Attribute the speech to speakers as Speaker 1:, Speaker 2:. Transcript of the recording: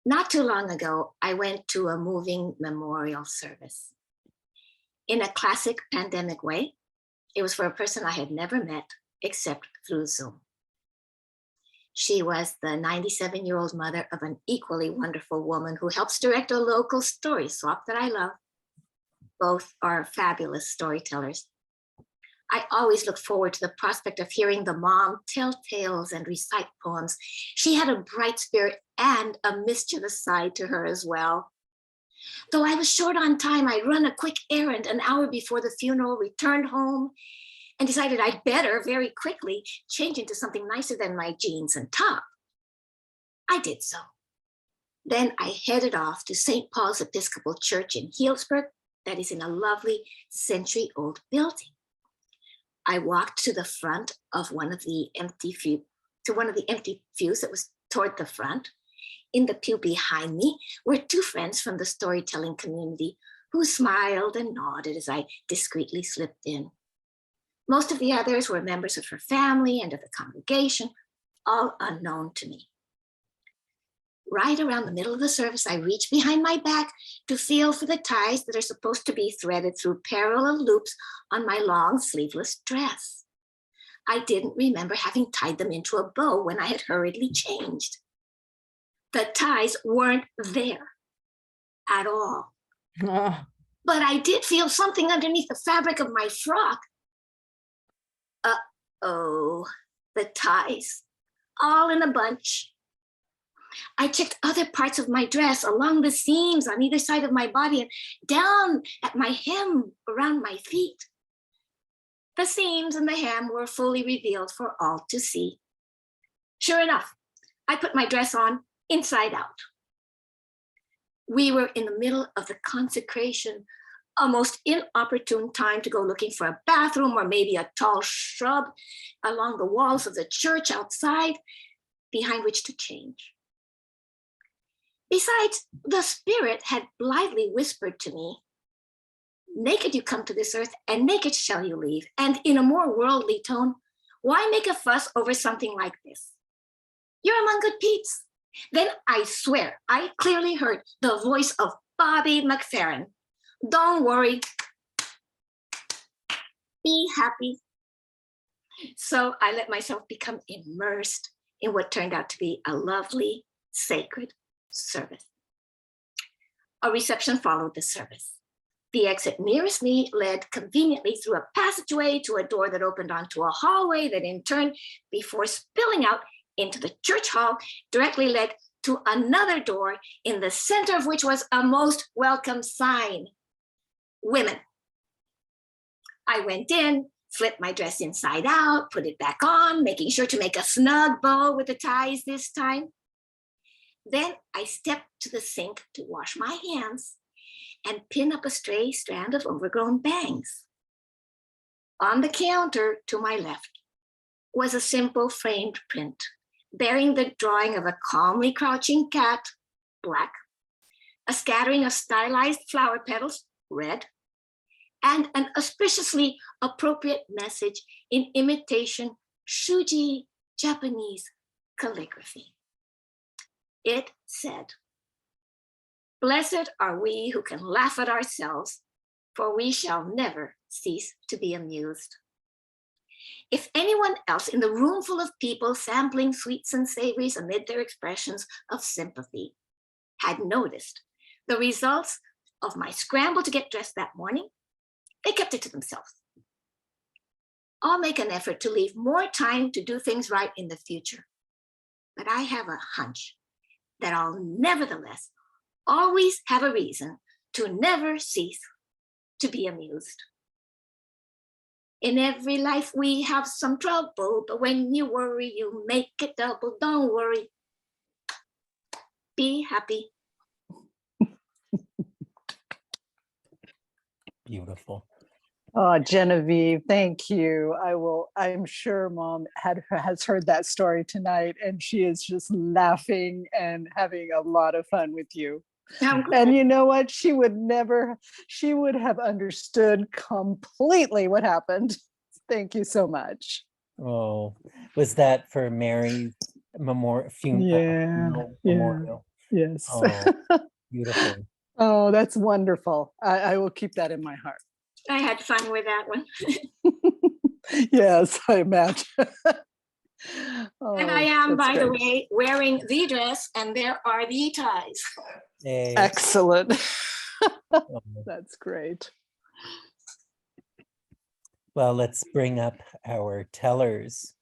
Speaker 1: Not too long ago, I went to a moving memorial service. In a classic pandemic way, it was for a person I had never met except through Zoom. She was the 97-year-old mother of an equally wonderful woman who helps direct a local story swap that I love. Both are fabulous storytellers. I always look forward to the prospect of hearing the mom tell tales and recite poems. She had a bright spirit and a mischievous side to her as well. Though I was short on time, I run a quick errand an hour before the funeral, returned home, and decided I'd better very quickly change into something nicer than my jeans and top. I did so. Then I headed off to St. Paul's Episcopal Church in Healdsburg, that is in a lovely century-old building. I walked to the front of one of the empty pews that was toward the front. In the pew behind me were two friends from the storytelling community who smiled and nodded as I discreetly slipped in. Most of the others were members of her family and of the congregation, all unknown to me. Right around the middle of the service, I reached behind my back to feel for the ties that are supposed to be threaded through parallel loops on my long sleeveless dress. I didn't remember having tied them into a bow when I had hurriedly changed. The ties weren't there at all. But I did feel something underneath the fabric of my frock. Uh-oh, the ties, all in a bunch. I checked other parts of my dress along the seams on either side of my body and down at my hem around my feet. The seams and the hem were fully revealed for all to see. Sure enough, I put my dress on inside out. We were in the middle of the consecration, a most inopportune time to go looking for a bathroom or maybe a tall shrub along the walls of the church outside behind which to change. Besides, the Spirit had blithely whispered to me, "Naked you come to this earth, and naked shall you leave." And in a more worldly tone, "Why make a fuss over something like this? You're among good peeps." Then I swear I clearly heard the voice of Bobby McFerrin. "Don't worry, be happy." So I let myself become immersed in what turned out to be a lovely, sacred service. A reception followed the service. The exit nearest me led conveniently through a passageway to a door that opened onto a hallway that in turn, before spilling out into the church hall, directly led to another door in the center of which was a most welcome sign: women. I went in, flipped my dress inside out, put it back on, making sure to make a snug bow with the ties this time. Then I stepped to the sink to wash my hands and pin up a stray strand of overgrown bangs. On the counter to my left was a simple framed print bearing the drawing of a calmly crouching cat, black, a scattering of stylized flower petals, red, and an auspiciously appropriate message in imitation Shuji Japanese calligraphy. It said, "Blessed are we who can laugh at ourselves, for we shall never cease to be amused." If anyone else in the room full of people sampling sweets and savories amid their expressions of sympathy had noticed the results of my scramble to get dressed that morning, they kept it to themselves. I'll make an effort to leave more time to do things right in the future, but I have a hunch that I'll nevertheless always have a reason to never cease to be amused. In every life we have some trouble, but when you worry, you make it double. Don't worry. Be happy.
Speaker 2: Beautiful.
Speaker 3: Oh, Genevieve, thank you. I'm sure Mom has heard that story tonight, and she is just laughing and having a lot of fun with you. And you know what? She would have understood completely what happened. Thank you so much.
Speaker 2: Oh, was that for Mary's funeral?
Speaker 3: Yeah.
Speaker 2: Memorial?
Speaker 3: Yes.
Speaker 2: Oh, beautiful.
Speaker 3: Oh, that's wonderful. I will keep that in my heart.
Speaker 1: I had fun with that one.
Speaker 3: Yes, I imagine.
Speaker 1: And I
Speaker 3: Oh,
Speaker 1: am,
Speaker 3: that's
Speaker 1: by the
Speaker 3: great.
Speaker 1: way, wearing the dress, and there are the ties.
Speaker 2: Hey,
Speaker 3: Excellent.
Speaker 2: oh,
Speaker 3: That's great.
Speaker 2: well, let's bring up our tellers.